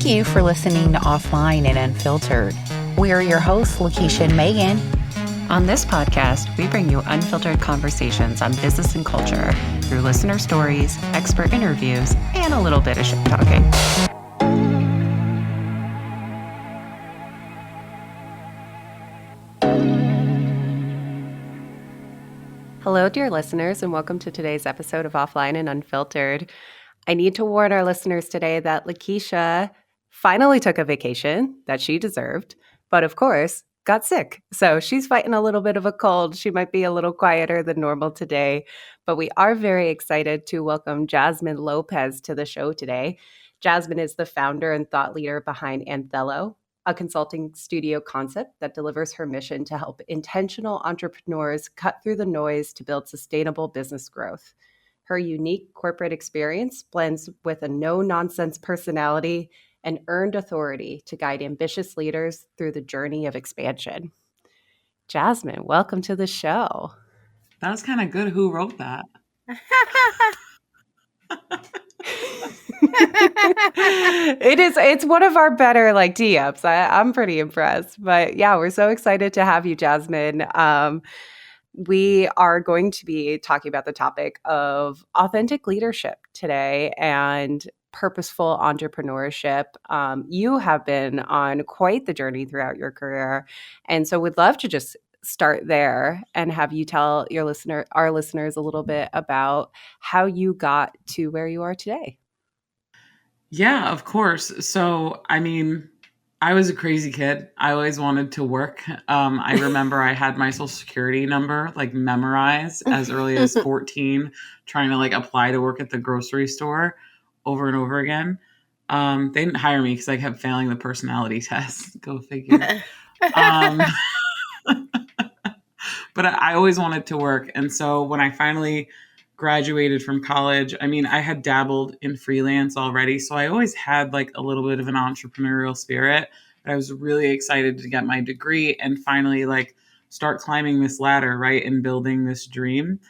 Thank you for listening to Offline and Unfiltered. We are your hosts, Lakeisha and Megan. On this podcast, we bring you unfiltered conversations on business and culture through listener stories, expert interviews, and a little bit of shit talking. Hello, dear listeners, and welcome to today's episode of Offline and Unfiltered. I need to warn our listeners today that Lakeisha finally took a vacation that she deserved, but of course, got sick. So she's fighting a little bit of a cold. She might be a little quieter than normal today, but we are very excited to welcome Jazmyn Lopez to the show today. Jazmyn is the founder and thought leader behind Anthelo, a consulting studio concept that delivers her mission to help intentional entrepreneurs cut through the noise to build sustainable business growth. Her unique corporate experience blends with a no-nonsense personality and earned authority to guide ambitious leaders through the journey of expansion. Jazmyn, welcome to the show. That was kind of good. Who wrote that? It's one of our better DMs. I'm pretty impressed. But yeah, we're so excited to have you, Jazmyn. We are going to be talking about the topic of authentic leadership today and purposeful entrepreneurship. You have been on quite the journey throughout your career. And so we'd love to just start there and have you tell our listeners a little bit about how you got to where you are today. Yeah, of course. So, I was a crazy kid. I always wanted to work. I remember I had my social security number memorized as early as 14, trying to apply to work at the grocery store over and over again. They didn't hire me because I kept failing the personality test. Go figure. But I always wanted to work. And so when I finally graduated from college, I had dabbled in freelance already. So I always had a little bit of an entrepreneurial spirit. But I was really excited to get my degree and finally start climbing this ladder, right? And building this dream.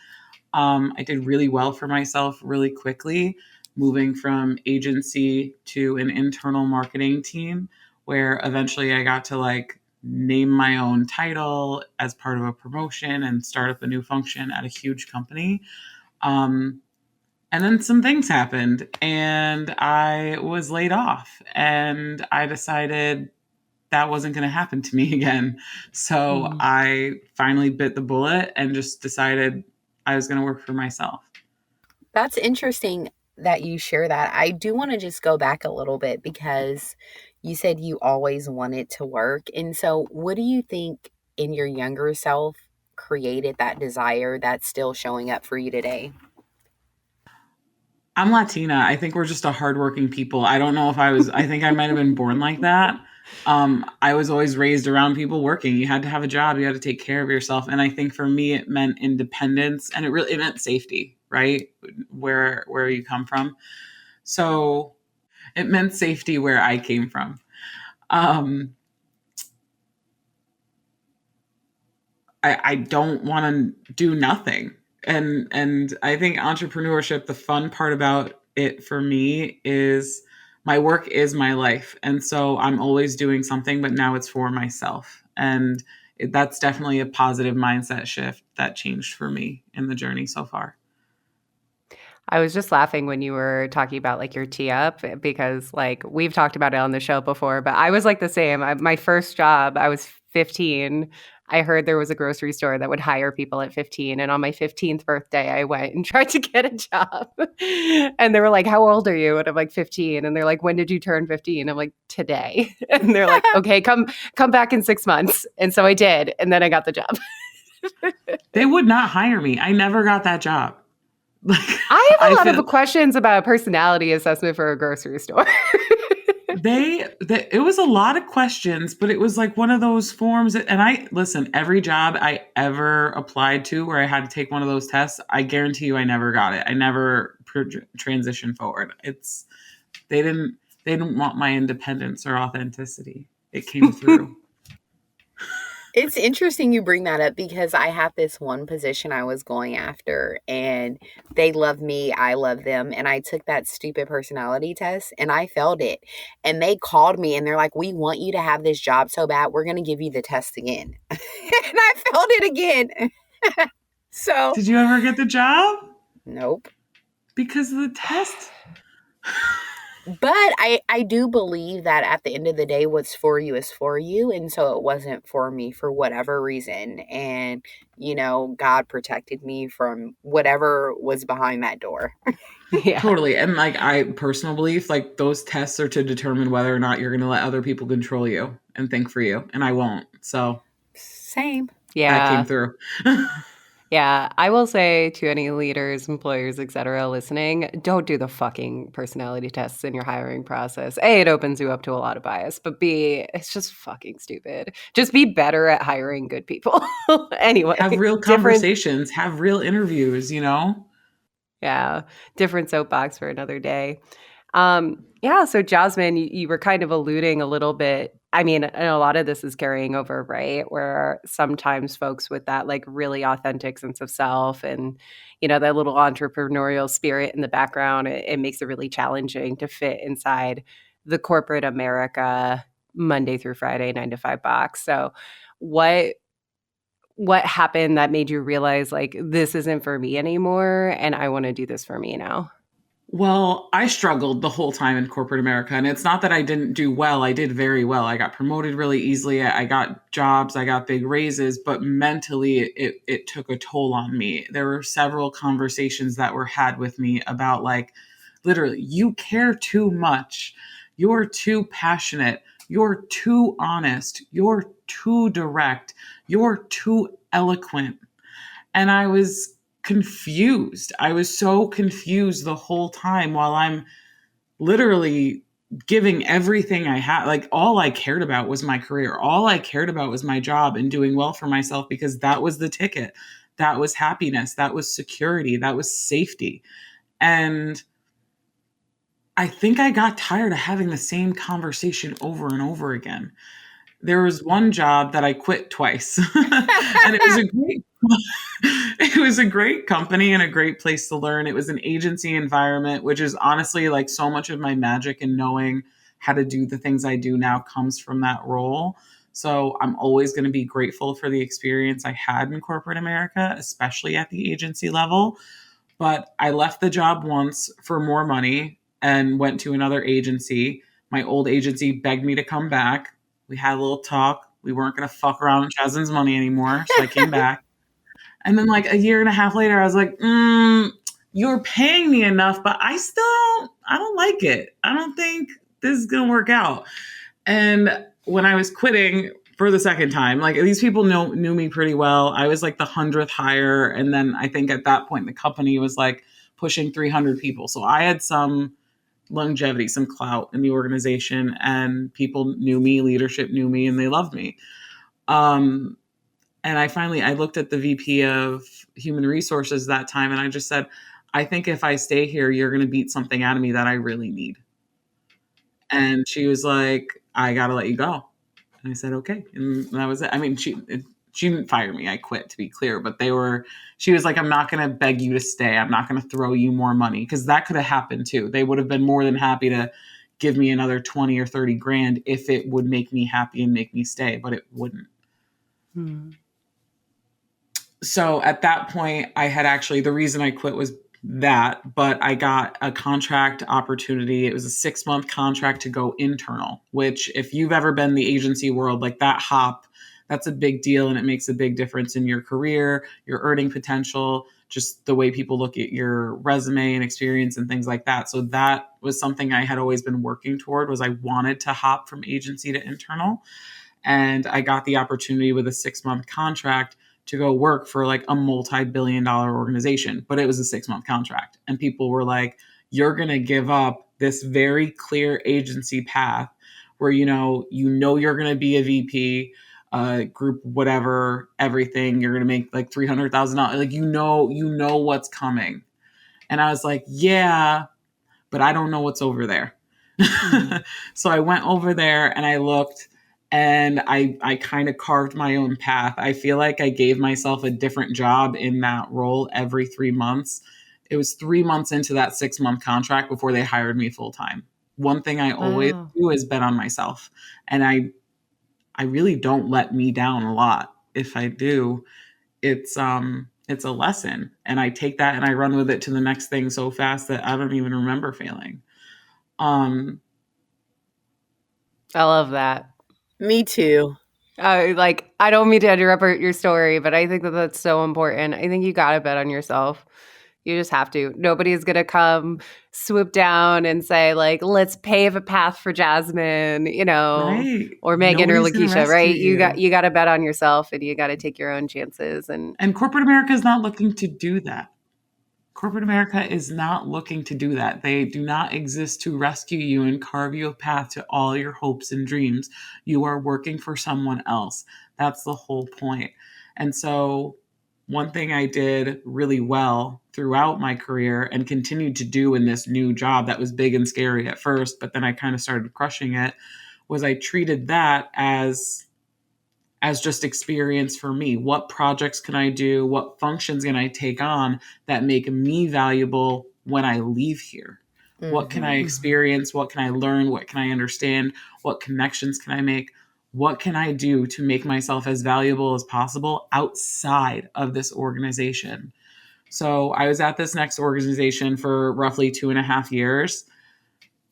I did really well for myself really quickly, moving from agency to an internal marketing team, where eventually I got to name my own title as part of a promotion and start up a new function at a huge company. And then some things happened and I was laid off, and I decided that wasn't going to happen to me again. So I finally bit the bullet and just decided I was going to work for myself. That's interesting that you share that. I do want to just go back a little bit because you said you always wanted to work. And so what do you think in your younger self created that desire that's still showing up for you today? I'm Latina. I think we're just a hardworking people. I don't know if I think I might have been born like that. I was always raised around people working. You had to have a job. You had to take care of yourself. And I think for me, it meant independence, and it meant safety, right? Where you come from. So it meant safety where I came from. I don't want to do nothing. And I think entrepreneurship, the fun part about it for me is my work is my life. And so I'm always doing something, but now it's for myself. And that's definitely a positive mindset shift that changed for me in the journey so far. I was just laughing when you were talking about your tee up because we've talked about it on the show before, but I was the same. My first job, I was 15. I heard there was a grocery store that would hire people at 15. And on my 15th birthday, I went and tried to get a job. And they were like, how old are you? And I'm like, 15. And they're like, when did you turn 15? I'm like, today. And they're like, okay, come back in 6 months. And so I did. And then I got the job. They would not hire me. I never got that job. I have a lot of questions about a personality assessment for a grocery store. It was a lot of questions, but it was one of those forms listen, every job I ever applied to where I had to take one of those tests, I guarantee you I never got it. I never transitioned forward. They didn't want my independence or authenticity. It came through. It's interesting you bring that up because I had this one position I was going after and they love me, I love them. And I took that stupid personality test and I failed it. And they called me and they're like, we want you to have this job so bad. We're going to give you the test again. And I failed it again. So, Did you ever get the job? nope. Because of the test? But I do believe that at the end of the day, what's for you is for you. And so it wasn't for me for whatever reason. And, God protected me from whatever was behind that door. Yeah. Totally. And like I personal belief, like those tests are to determine whether or not you're gonna let other people control you and think for you. And I won't. So Same. that came Yeah. through. Yeah, I will say to any leaders, employers, etc., listening, don't do the fucking personality tests in your hiring process. A, it opens you up to a lot of bias, but B, it's just fucking stupid. Just be better at hiring good people. Have Anyway, real different, conversations, have real interviews, you know? yeah, different soapbox for another day. Yeah, so Jazmyn, you were kind of alluding a little bit. I mean, and a lot of this is carrying over, right? Where sometimes folks with that like really authentic sense of self and, that little entrepreneurial spirit in the background, it makes it really challenging to fit inside the corporate America Monday through Friday 9 to 5 box. So what what happened that made you realize like this isn't for me anymore and I want to do this for me now? Well, I struggled the whole time in corporate America. And it's not that I didn't do well. I did very well. I got promoted really easily. I got jobs, I got big raises, but mentally it took a toll on me. There were several conversations that were had with me about like, literally, you care too much. You're too passionate. You're too honest. You're too direct. You're too eloquent. And I was confused. I was so confused the whole time while I'm literally giving everything I had. Like all I cared about was my career. All I cared about was my job and doing well for myself because that was the ticket. That was happiness. That was security. That was safety. And I think I got tired of having the same conversation over and over again. There was one job that I quit twice. And it was a great company and a great place to learn. It was an agency environment, which is honestly like so much of my magic and knowing how to do the things I do now comes from that role. So I'm always going to be grateful for the experience I had in corporate America, especially at the agency level. But I left the job once for more money and went to another agency. My old agency begged me to come back. We had a little talk. We weren't going to fuck around with Jasmine's money anymore. So I came back. And then like a year and a half later, I was like, you're paying me enough, but I don't like it. I don't think this is going to work out. And when I was quitting for the second time, like these people knew me pretty well. I was like the 100th hire. And then I think at that point, the company was like pushing 300 people. So I had some longevity, some clout in the organization, and people knew me, leadership knew me, and they loved me. And I looked at the VP of human resources that time and I just said, I think if I stay here, you're going to beat something out of me that I really need. And she was like, I got to let you go. And I said, okay. And that was it. I mean, she didn't fire me. I quit, to be clear, but she was like, I'm not going to beg you to stay. I'm not going to throw you more money because that could have happened too. They would have been more than happy to give me another 20 or 30 grand if it would make me happy and make me stay, but it wouldn't. So at that point, the reason I quit was that, but I got a contract opportunity. It was a 6-month contract to go internal, which if you've ever been in the agency world, like that hop, that's a big deal. And it makes a big difference in your career, your earning potential, just the way people look at your resume and experience and things like that. So that was something I had always been working toward was I wanted to hop from agency to internal. And I got the opportunity with a 6-month contract to go work for like a multi-billion-dollar organization, but it was a 6-month contract. And people were like, you're going to give up this very clear agency path where, you're going to be a VP, group, whatever, everything. You're going to make like $300,000. Like, you know what's coming. And I was like, yeah, but I don't know what's over there. So I went over there and I looked and I kind of carved my own path. I feel like I gave myself a different job in that role every 3 months. It was 3 months into that 6 month contract before they hired me full time. One thing I always Wow. do is bet on myself. And I really don't let me down a lot. If I do, it's a lesson. And I take that and I run with it to the next thing so fast that I don't even remember failing. Um I love that. Me too. I don't mean to interrupt your story, but I think that that's so important. I think you got to bet on yourself. You just have to. Nobody's going to come swoop down and say, like, let's pave a path for Jazmyn, right. or Megan or Nobody's gonna Lakeisha, rescue right? you. You got to bet on yourself and you got to take your own chances. And And corporate America is not looking to do that. Corporate America is not looking to do that. They do not exist to rescue you and carve you a path to all your hopes and dreams. You are working for someone else. That's the whole point. And so, one thing I did really well throughout my career and continued to do in this new job that was big and scary at first, but then I kind of started crushing it, was I treated that as just experience for me. What projects can I do? What functions can I take on that make me valuable when I leave here? What can I Hmm. experience? What can I learn? What can I understand? What connections can I make? What can I do to make myself as valuable as possible outside of this organization? So I was at this next organization for roughly 2.5 years.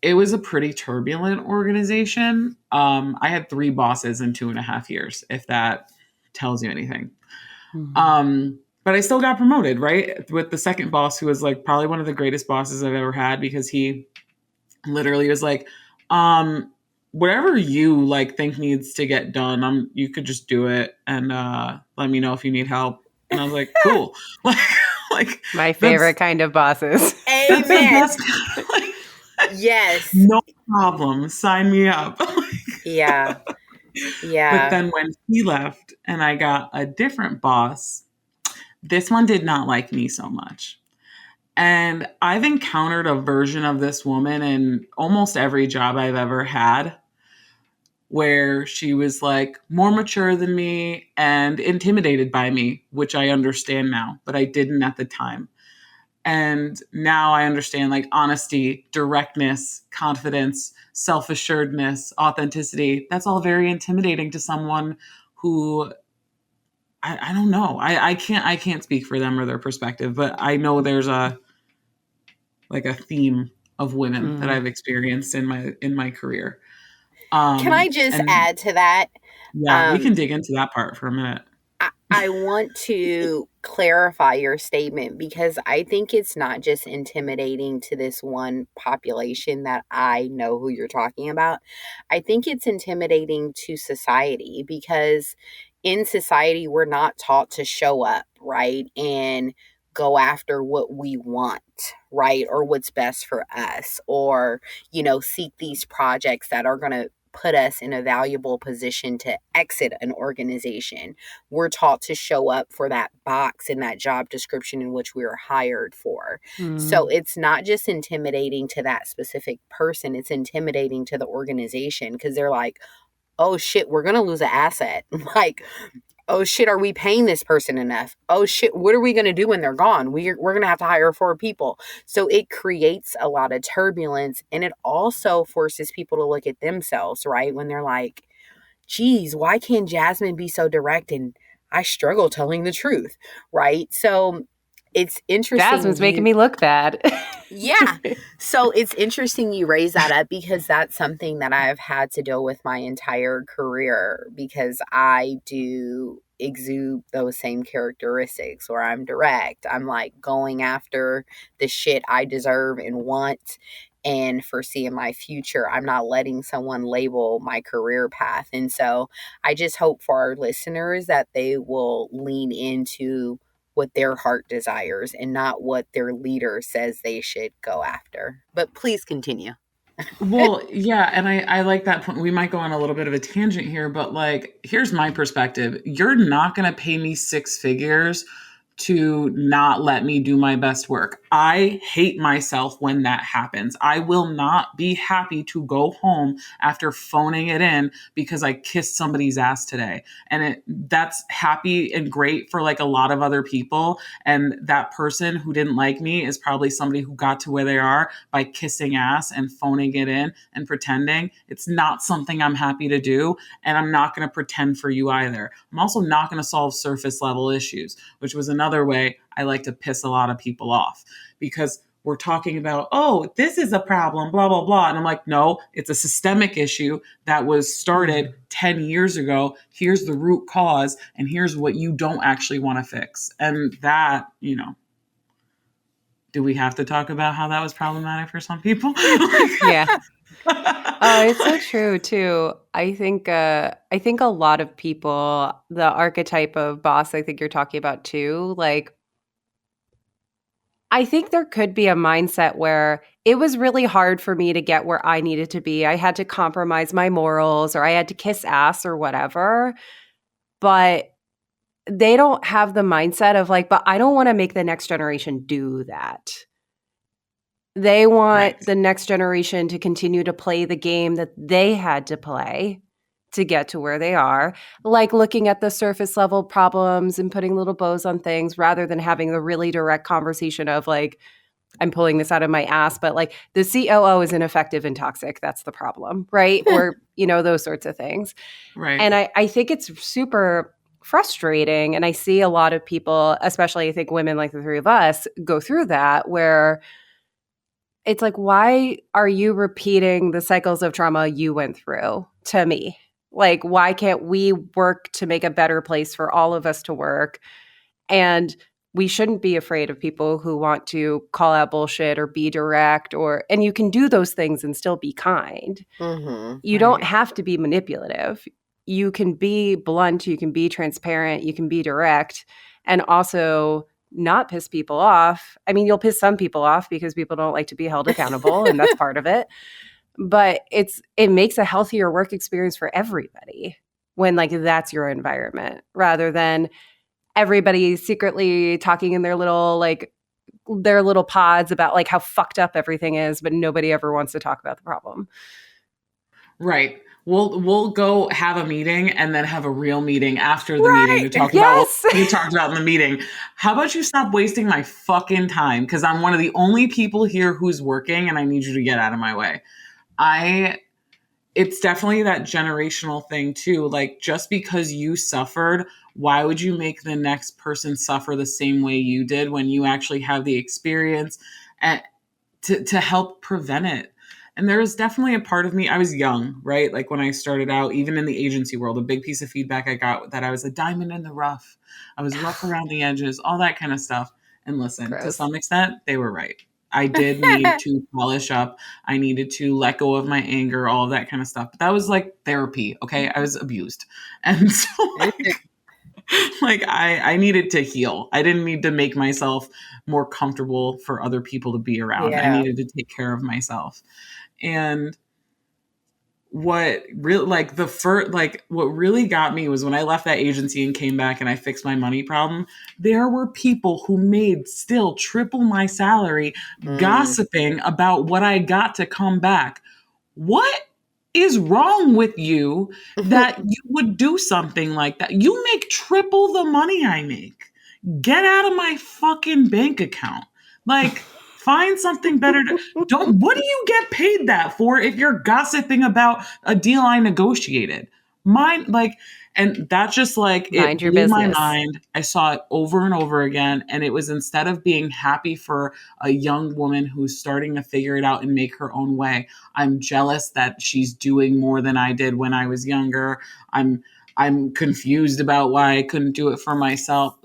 It was a pretty turbulent organization. I had 3 bosses in 2.5 years, if that tells you anything. Mhm. But I still got promoted, right? With the second boss, who was like probably one of the greatest bosses I've ever had, because he literally was like, whatever you like think needs to get done, you could just do it and let me know if you need help. And I was like, cool. like My favorite that's kind of bosses. that's the Amen. best. Like, Yes. no problem. Sign me up. Yeah. But Yeah. then when he left and I got a different boss, this one did not like me so much. And I've encountered a version of this woman in almost every job I've ever had, where she was like more mature than me and intimidated by me, which I understand now, but I didn't at the time. And now I understand, like, honesty, directness, confidence, self assuredness, authenticity. That's all very intimidating to someone who I don't know. I can't speak for them or their perspective, but I know there's a theme of women that Mm. I've experienced in my career. Can I just And add to that? yeah, we Um, can dig into that part for a minute. I want to clarify your statement because I think it's not just intimidating to this one population that I know who you're talking about. I think it's intimidating to society because in society, we're not taught to show up, right? And go after what we want, right? Or what's best for us, or, seek these projects that are going to put us in a valuable position to exit an organization. We're taught to show up for that box in that job description in which we were hired for. So Mm. it's not just intimidating to that specific person, it's intimidating to the organization because they're like, oh shit, we're going to lose an asset. Like, oh shit, are we paying this person enough? Oh shit, what are we going to do when they're gone? We're going to have to hire 4 people. So it creates a lot of turbulence, and it also forces people to look at themselves, right? When they're like, geez, why can't Jazmyn be so direct and I struggle telling the truth, right? So it's interesting Jasmine's making you me look bad. yeah. So it's interesting you raise that up because that's something that I've had to deal with my entire career because I do exude those same characteristics where I'm direct. I'm like going after the shit I deserve and want and foreseeing my future. I'm not letting someone label my career path. And so I just hope for our listeners that they will lean into what their heart desires and not what their leader says they should go after. But please continue. Well, yeah, and I like that point. We might go on a little bit of a tangent here, but like, here's my perspective. You're not going to pay me 6 figures to not let me do my best work. I hate myself when that happens. I will not be happy to go home after phoning it in because I kissed somebody's ass today. And that's happy and great for like a lot of other people. And that person who didn't like me is probably somebody who got to where they are by kissing ass and phoning it in and pretending. It's not something I'm happy to do. And I'm not going to pretend for you either. I'm also not going to solve surface level issues, which was another way I like to piss a lot of people off, because we're talking about, oh, this is a problem, blah, blah, blah. And I'm like, no, it's a systemic issue that was started 10 years ago. Here's the root cause, and here's what you don't actually want to fix. And that, do we have to talk about how that was problematic for some people? Yeah. Oh, it's so true too. I think a lot of people, the archetype of boss, I think you're talking about too, like I think there could be a mindset where it was really hard for me to get where I needed to be. I had to compromise my morals, or I had to kiss ass or whatever. But they don't have the mindset of like, but I don't want to make the next generation do that. They want Right. the next generation to continue to play the game that they had to play to get to where they are, like looking at the surface level problems and putting little bows on things rather than having the really direct conversation of like, I'm pulling this out of my ass, but like the COO is ineffective and toxic. That's the problem, right? Or, those sorts of things. Right. And I think it's super frustrating. And I see a lot of people, especially I think women like the three of us, go through that where it's like, why are you repeating the cycles of trauma you went through to me? Like, why can't we work to make a better place for all of us to work? And we shouldn't be afraid of people who want to call out bullshit or be direct, and you can do those things and still be kind. Mm-hmm. You don't have to be manipulative. You can be blunt, you can be transparent, you can be direct, and also not piss people off. I mean, you'll piss some people off because people don't like to be held accountable, and that's part of it. But it makes a healthier work experience for everybody when like that's your environment, rather than everybody secretly talking in their little pods about like how fucked up everything is, but nobody ever wants to talk about the problem. Right. We'll go have a meeting and then have a real meeting after the meeting to Right. talk about what we talked about in the meeting. How about you stop wasting my fucking time? Because I'm one of the only people here who's working, and I need you to get out of my way. It's definitely that generational thing too. Like, just because you suffered, why would you make the next person suffer the same way you did when you actually have the experience and to help prevent it? And there was definitely a part of me, I was young, right? Like when I started out, even in the agency world, a big piece of feedback I got that I was a diamond in the rough. I was rough around the edges, all that kind of stuff. And listen, to Gross. some extent, they were right. I did need to polish up. I needed to let go of my anger, all of that kind of stuff. But that was like therapy, okay? I was abused. And so like I needed to heal. I didn't need to make myself more comfortable for other people to be around. I Yeah. needed to take care of myself. And what really what really got me was when I left that agency and came back and I fixed my money problem, there were people who made still triple my salary gossiping about what I got to come back. What is wrong with you that you would do something like that? You make triple the money I make. Get out of my fucking bank account. Like, find something better to what do you get paid that for if you're gossiping about a deal I negotiated? Mine, like, and that just like it Mind your blew my business. mind. I saw it over and over again. And it was, instead of being happy for a young woman who's starting to figure it out and make her own way, I'm jealous that she's doing more than I did when I was younger. I'm confused about why I couldn't do it for myself.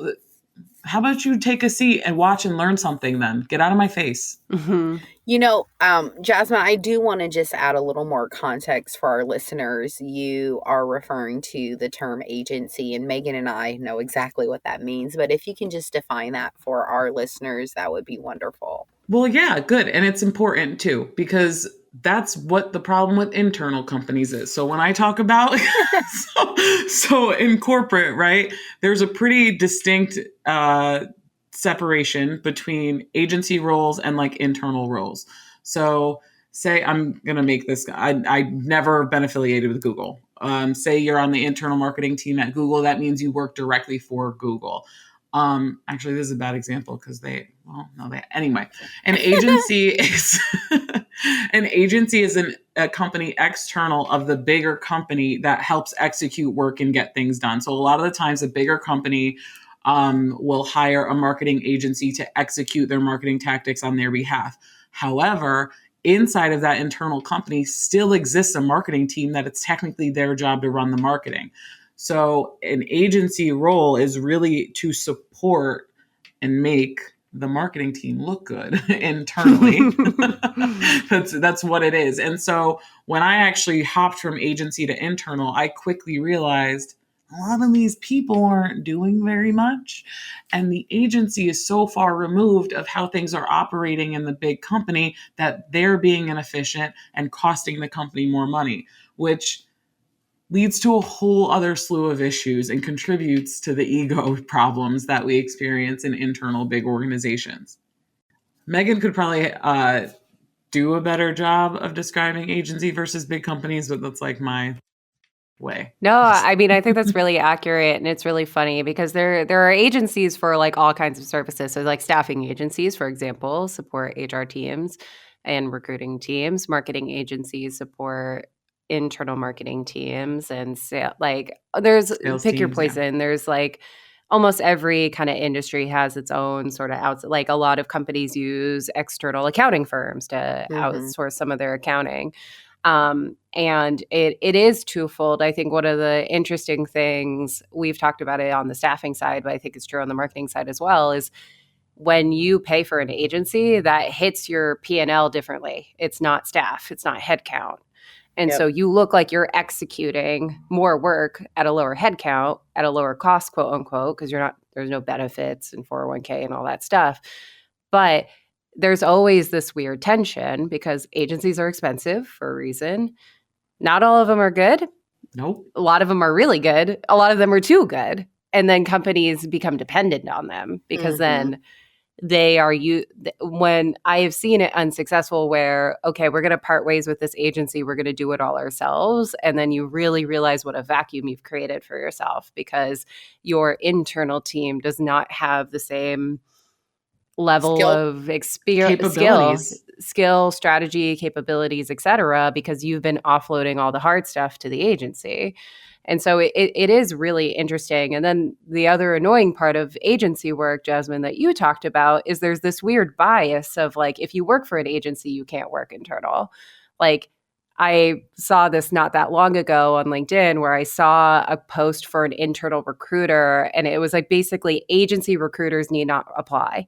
How about you take a seat and watch and learn something then? Get out of my face. Mm-hmm. Jazmyn, I do want to just add a little more context for our listeners. You are referring to the term agency, and Megan and I know exactly what that means. But if you can just define that for our listeners, that would be wonderful. Well, yeah, good. And it's important too, because that's what the problem with internal companies is. So when I talk about, so in corporate, right, there's a pretty distinct separation between agency roles and like internal roles. So say I'm going to make this, I've never been affiliated with Google. Say you're on the internal marketing team at Google. That means you work directly for Google. Actually, this is a bad example because anyway, an agency is an agency is a company external of the bigger company that helps execute work and get things done. So a lot of the times a bigger company will hire a marketing agency to execute their marketing tactics on their behalf. However, inside of that internal company still exists a marketing team that it's technically their job to run the marketing. So an agency role is really to support and make the marketing team look good internally. That's what it is. And so when I actually hopped from agency to internal, I quickly realized a lot of these people aren't doing very much. And the agency is so far removed of how things are operating in the big company that they're being inefficient and costing the company more money, which leads to a whole other slew of issues and contributes to the ego problems that we experience in internal big organizations. Megan could probably do a better job of describing agency versus big companies, but that's like my way. No, I mean, I think that's really accurate, and it's really funny because there are agencies for like all kinds of services. So like staffing agencies, for example, support HR teams and recruiting teams. Marketing agencies support internal marketing teams and like there's Sales pick your teams, yeah. poison. There's like almost every kind of industry has its own sort of like a lot of companies use external accounting firms to outsource some of their accounting. And it is twofold. I think one of the interesting things, we've talked about it on the staffing side, but I think it's true on the marketing side as well, is when you pay for an agency, that hits your P&L differently. It's not staff, it's not headcount. And so you look like you're executing more work at a lower headcount, at a lower cost, quote unquote, because there's no benefits and 401k and all that stuff. But there's always this weird tension because agencies are expensive for a reason. Not all of them are good. Nope. A lot of them are really good. A lot of them are too good. And then companies become dependent on them because then they are when I have seen it unsuccessful where, okay, we're going to part ways with this agency. We're going to do it all ourselves. And then you really realize what a vacuum you've created for yourself because your internal team does not have the same level of experience, skill, strategy, capabilities, et cetera, because you've been offloading all the hard stuff to the agency. And so it is really interesting. And then the other annoying part of agency work, Jazmyn, that you talked about is there's this weird bias of like, if you work for an agency, you can't work internal. Like I saw this not that long ago on LinkedIn where I saw a post for an internal recruiter and it was like basically agency recruiters need not apply.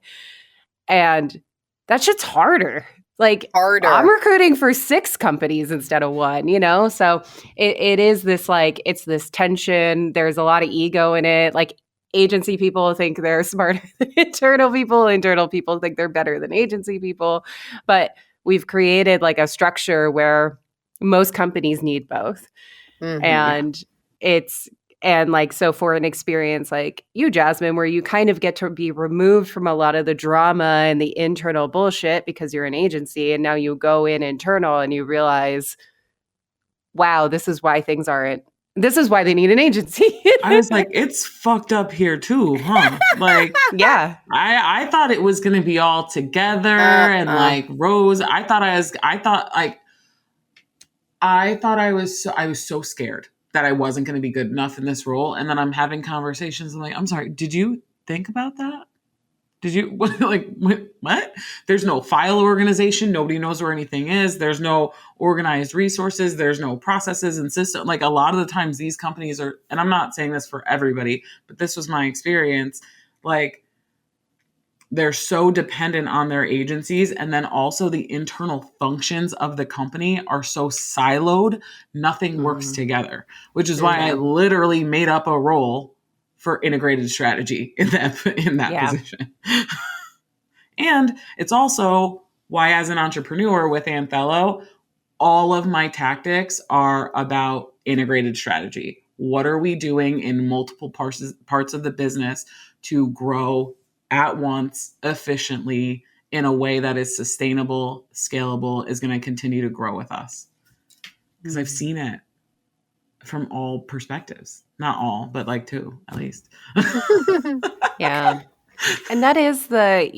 And that shit's harder. Like I'm recruiting for 6 companies instead of 1, you know? So it is this like, it's this tension. There's a lot of ego in it. Like agency people think they're smarter than internal people think they're better than agency people. But we've created like a structure where most companies need both. And and like, so for an experience like you, Jazmyn, where you kind of get to be removed from a lot of the drama and the internal bullshit because you're an agency and now you go in internal and you realize, wow, this is why they need an agency. I was like, it's fucked up here too, huh? Like, yeah. I thought it was going to be all together and like Rose. I was so scared that I wasn't going to be good enough in this role. And then I'm having conversations. I'm like, I'm sorry, did you think about that? Did you like, what? There's no file organization. Nobody knows where anything is. There's no organized resources. There's no processes and system. Like a lot of the times these companies are, and I'm not saying this for everybody, but this was my experience. Like they're so dependent on their agencies. And then also the internal functions of the company are so siloed, nothing works together, which is why I literally made up a role for integrated strategy in that position. And it's also why as an entrepreneur with Anthelo, all of my tactics are about integrated strategy. What are we doing in multiple parts of the business to grow at once, efficiently, in a way that is sustainable, scalable, is going to continue to grow with us. Because I've seen it from all perspectives. Not all, but like two, at least. Yeah. And that is the,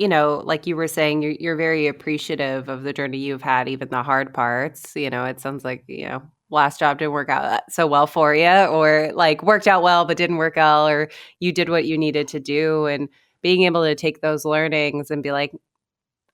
like you were saying, you're very appreciative of the journey you've had, even the hard parts. It sounds like, last job didn't work out so well for you, or like worked out well, but didn't work well, or you did what you needed to do. And being able to take those learnings and be like,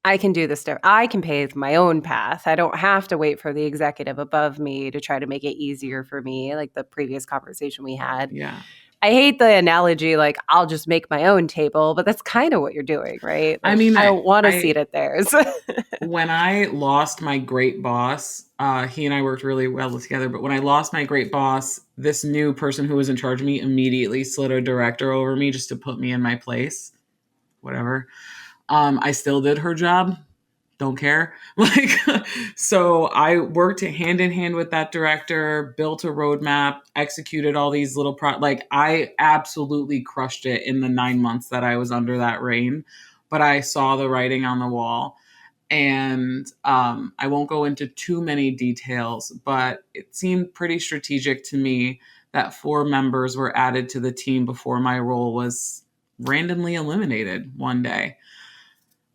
I can do this. I can pave my own path. I don't have to wait for the executive above me to try to make it easier for me, like the previous conversation we had. Yeah. I hate the analogy, like, I'll just make my own table, but that's kind of what you're doing, right? I Like, mean, I don't want to seat at theirs. when I lost my great boss, he and I worked really well together. But when I lost my great boss, this new person who was in charge of me immediately slid a director over me just to put me in my place. Whatever. I still did her job. Don't care. Like, so I worked hand in hand with that director, built a roadmap, executed all these little like I absolutely crushed it in the 9 months that I was under that reign, but I saw the writing on the wall. And I won't go into too many details, but it seemed pretty strategic to me that 4 members were added to the team before my role was randomly eliminated one day.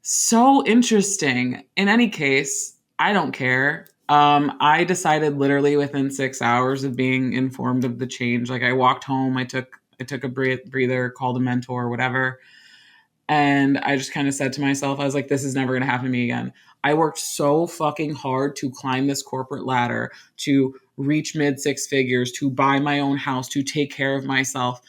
So interesting. In any case, I don't care. I decided literally within 6 hours of being informed of the change. Like I walked home, I took a breather, called a mentor, whatever. And I just kind of said to myself, I was like, this is never going to happen to me again. I worked so fucking hard to climb this corporate ladder, to reach mid 6 figures, to buy my own house, to take care of myself.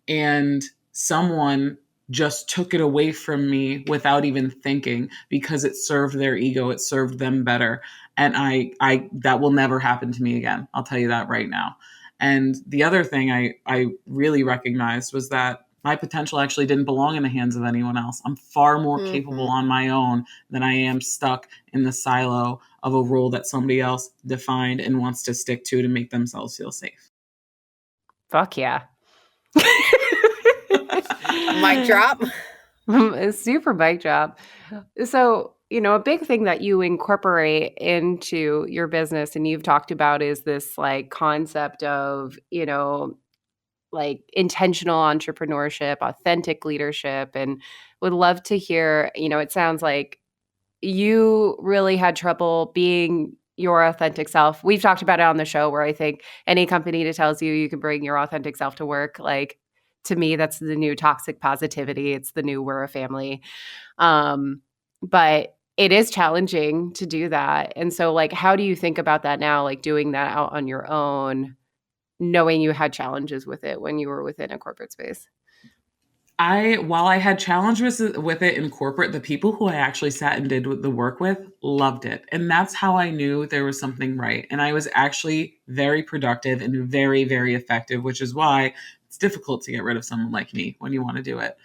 And someone just took it away from me without even thinking, because it served their ego. It served them better. And I that will never happen to me again. I'll tell you that right now. And the other thing I really recognized was that my potential actually didn't belong in the hands of anyone else. I'm far more capable on my own than I am stuck in the silo of a role that somebody else defined and wants to stick to make themselves feel safe. Fuck yeah. Mic drop. Super mic drop. So, a big thing that you incorporate into your business and you've talked about is this like concept of, like intentional entrepreneurship, authentic leadership, and would love to hear, it sounds like you really had trouble being your authentic self. We've talked about it on the show, where I think any company that tells you you can bring your authentic self to work, like, to me, that's the new toxic positivity. It's the new we're a family. But it is challenging to do that. And so, like, how do you think about that now, like doing that out on your own, knowing you had challenges with it when you were within a corporate space? While I had challenges with it in corporate, the people who I actually sat and did the work with loved it. And that's how I knew there was something right. And I was actually very productive and very, very effective, which is why it's difficult to get rid of someone like me when you want to do it.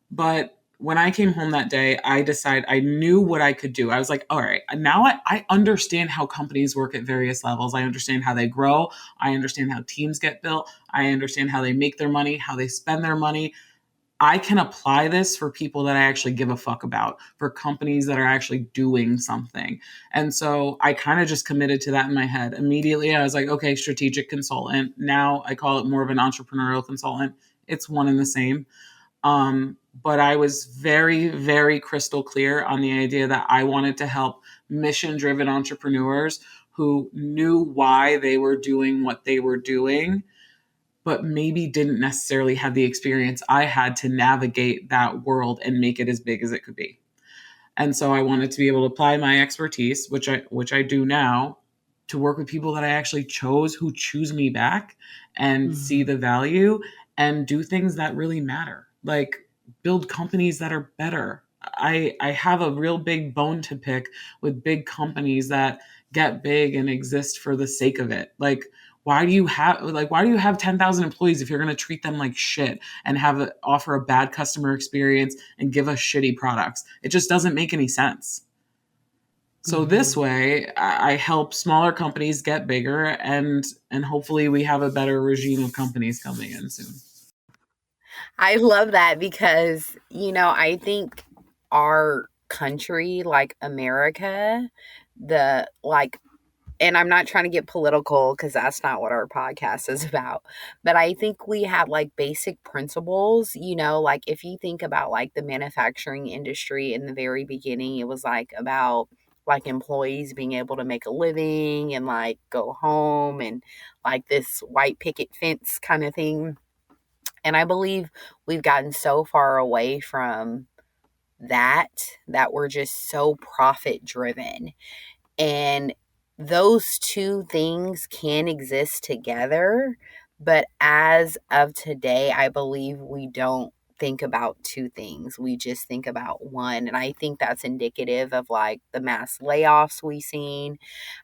But when I came home that day, I decided I knew what I could do. I was like, all right, now I understand how companies work at various levels. I understand how they grow. I understand how teams get built. I understand how they make their money, how they spend their money. I can apply this for people that I actually give a fuck about, for companies that are actually doing something. And so I kind of just committed to that in my head. Immediately, I was like, okay, strategic consultant. Now I call it more of an entrepreneurial consultant. It's one and the same. But I was very, very crystal clear on the idea that I wanted to help mission-driven entrepreneurs who knew why they were doing what they were doing, but maybe didn't necessarily have the experience I had to navigate that world and make it as big as it could be. And so I wanted to be able to apply my expertise, which I do now, to work with people that I actually chose, who choose me back and see the value and do things that really matter. Like build companies that are better. I have a real big bone to pick with big companies that get big and exist for the sake of it. Like, why do you have 10,000 employees if you're going to treat them like shit and offer a bad customer experience and give us shitty products? It just doesn't make any sense. So this way, I help smaller companies get bigger, and hopefully we have a better regime of companies coming in soon. I love that because, I think our country, like America, the like and I'm not trying to get political because that's not what our podcast is about. But I think we have like basic principles, like if you think about like the manufacturing industry in the very beginning, it was like about like employees being able to make a living and like go home and like this white picket fence kind of thing. And I believe we've gotten so far away from that we're just so profit driven, and those two things can exist together. But as of today, I believe we don't think about two things. We just think about one. And I think that's indicative of like the mass layoffs we've seen.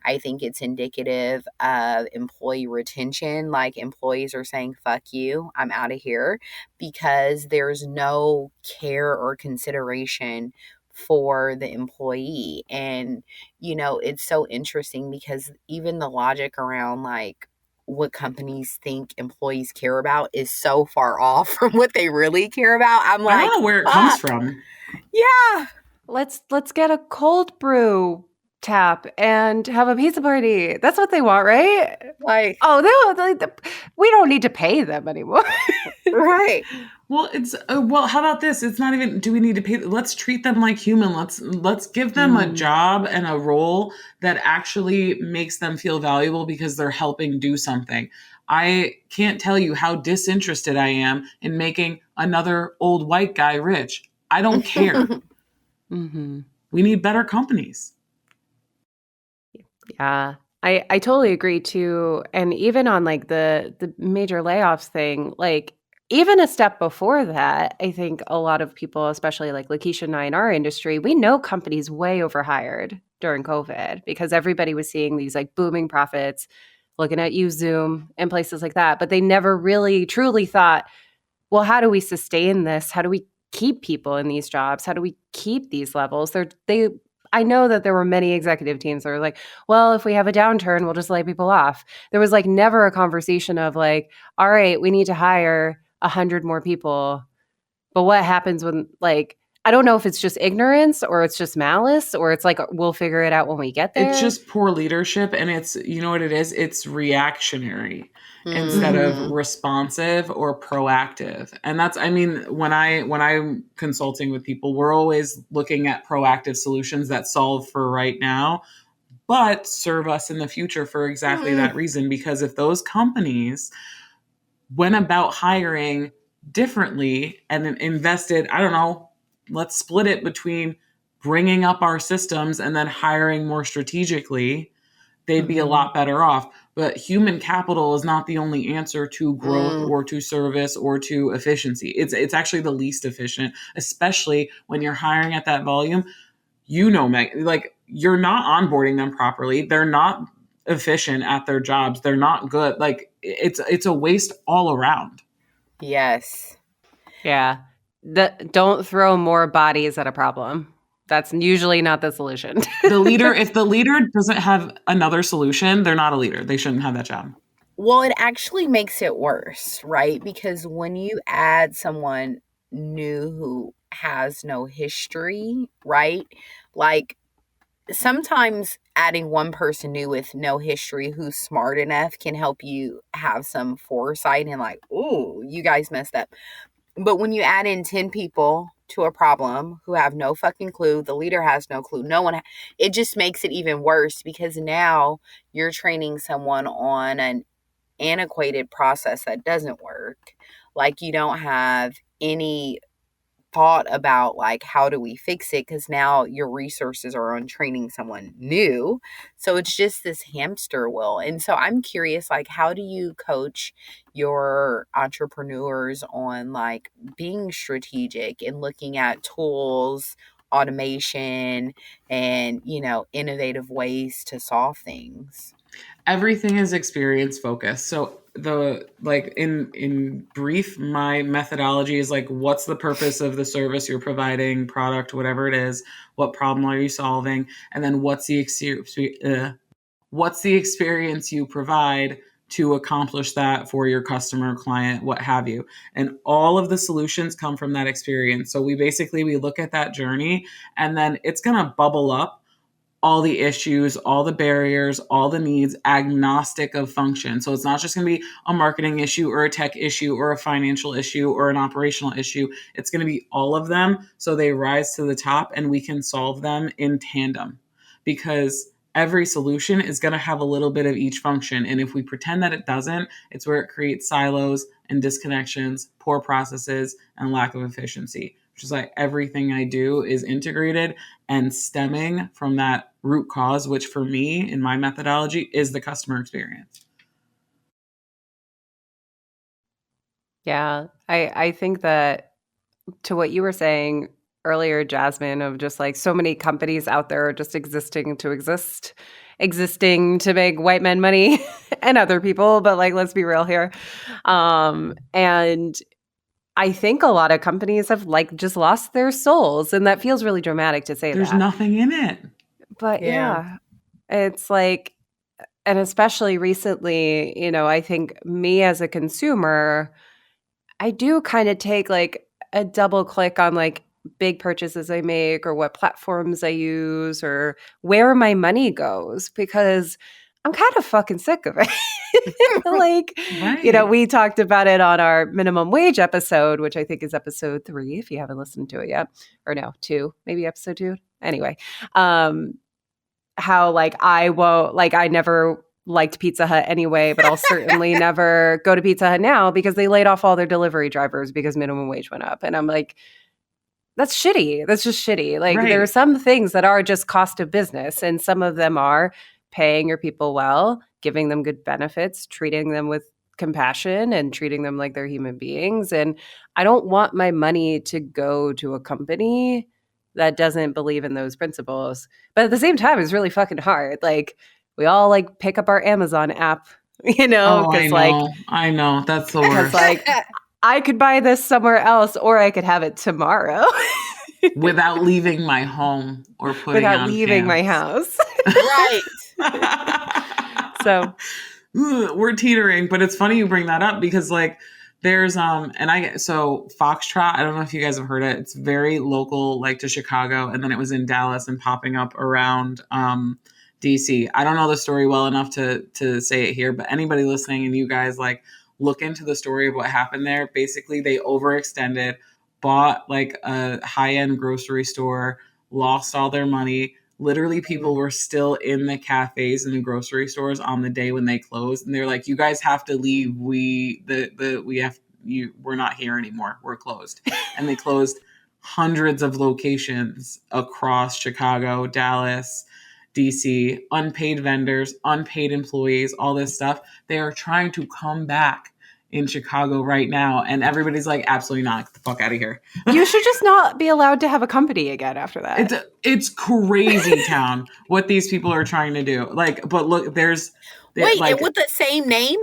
I think it's indicative of employee retention. Like employees are saying, fuck you, I'm out of here, because there's no care or consideration for the employee. And it's so interesting because even the logic around like what companies think employees care about is so far off from what they really care about. I'm I don't like, know where it comes fuck. from. Yeah. Let's get a cold brew tap and have a pizza party. That's what they want, right? Like, Oh, we don't need to pay them anymore. right. Well, it's how about this? It's not even do we need to pay? Let's treat them like human. Let's give them a job and a role that actually makes them feel valuable because they're helping do something. I can't tell you how disinterested I am in making another old white guy rich. I don't care. Mm-hmm. We need better companies. Yeah. I totally agree too. And even on like the major layoffs thing, like even a step before that, I think a lot of people, especially like Lakeisha and I in our industry, we know companies way overhired during COVID because everybody was seeing these like booming profits, looking at you Zoom and places like that. But they never really truly thought, well, how do we sustain this? How do we keep people in these jobs? How do we keep these levels? I know that there were many executive teams that were like, well, if we have a downturn, we'll just lay people off. There was like never a conversation of like, all right, we need to hire 100 more people. But what happens when like, I don't know if it's just ignorance or it's just malice or it's like, we'll figure it out when we get It's there. just poor leadership, and it's you know what it is? It's reactionary instead of Mm-hmm. responsive or proactive. And that's I mean, when I'm consulting with people, we're always looking at proactive solutions that solve for right now, but serve us in the future for exactly that reason. Because if those companies went about hiring differently and invested, I don't know, let's split it between bringing up our systems and then hiring more strategically, they'd be a lot better off. But human capital is not the only answer to growth Mm. or to service or to efficiency. It's actually the least efficient, especially when you're hiring at that volume. Meg, like you're not onboarding them properly. They're not efficient at their jobs. They're not good. Like it's a waste all around. Yes. Yeah. Don't throw more bodies at a problem. That's usually not the solution. If the leader doesn't have another solution, they're not a leader. They shouldn't have that job. Well, it actually makes it worse, right? Because when you add someone new who has no history, right? Like sometimes adding one person new with no history who's smart enough can help you have some foresight and like, oh, you guys messed up. But when you add in 10 people to a problem who have no fucking clue, the leader has no clue, no one, it just makes it even worse because now you're training someone on an antiquated process that doesn't work. Like you don't have any thought about like how do we fix it because now your resources are on training someone new. So it's just this hamster wheel. And so I'm curious, like, how do you coach your entrepreneurs on like being strategic and looking at tools, automation, and innovative ways to solve things? Everything is experience focused. So the like in brief, my methodology is like, what's the purpose of the service you're providing, product, whatever it is? What problem are you solving? And then what's the experience you provide to accomplish that for your customer, client, what have you. And all of the solutions come from that experience. So we look at that journey, and then it's going to bubble up all the issues, all the barriers, all the needs, agnostic of function. So it's not just going to be a marketing issue or a tech issue or a financial issue or an operational issue. It's going to be all of them. So they rise to the top and we can solve them in tandem, because every solution is going to have a little bit of each function. And if we pretend that it doesn't, it's where it creates silos and disconnections, poor processes, and lack of efficiency. Which is like everything I do is integrated and stemming from that root cause, which for me, in my methodology, is the customer experience. Yeah, I think that, to what you were saying earlier, Jazmyn, of just like so many companies out there just existing to make white men money and other people, but like, let's be real here. And I think a lot of companies have like just lost their souls, and that feels really dramatic to say There's that. nothing in it. But yeah, it's like, and especially recently, I think me as a consumer, I do kind of take like a double click on like big purchases I make or what platforms I use or where my money goes, because I'm kind of fucking sick of it. Like, Right. we talked about it on our minimum wage episode, which I think is episode 3, if you haven't listened to it yet. Or no, 2, maybe episode 2. Anyway, how like I never liked Pizza Hut anyway, but I'll certainly never go to Pizza Hut now because they laid off all their delivery drivers because minimum wage went up. And I'm like, that's shitty. That's just shitty. Like, Right. there are some things that are just cost of business, and some of them are paying your people well, giving them good benefits, treating them with compassion, and treating them like they're human beings. And I don't want my money to go to a company that doesn't believe in those principles. But at the same time, it's really fucking hard. Like, we all like pick up our Amazon app, because I know. That's the worst. like, I could buy this somewhere else, or I could have it tomorrow. Without leaving my home or putting Without on leaving my pants. house. Right. So we're teetering, but it's funny you bring that up, because like there's so Foxtrot, I don't know if you guys have heard it. It's very local, like to Chicago, and then it was in Dallas and popping up around DC. I don't know the story well enough to say it here, but anybody listening and you guys like look into the story of what happened there. Basically, they overextended, bought like a high-end grocery store, lost all their money. Literally, people were still in the cafes and the grocery stores on the day when they closed, and they're like, "You guys have to leave. We're not here anymore. We're closed." And they closed hundreds of locations across Chicago, Dallas, DC, unpaid vendors, unpaid employees, all this stuff. They are trying to come back in Chicago right now, and everybody's like, absolutely not, get the fuck out of here. you should just not be allowed to have a company again after that. It's crazy town what these people are trying to do. Like, but look, Wait, like, and with the same name?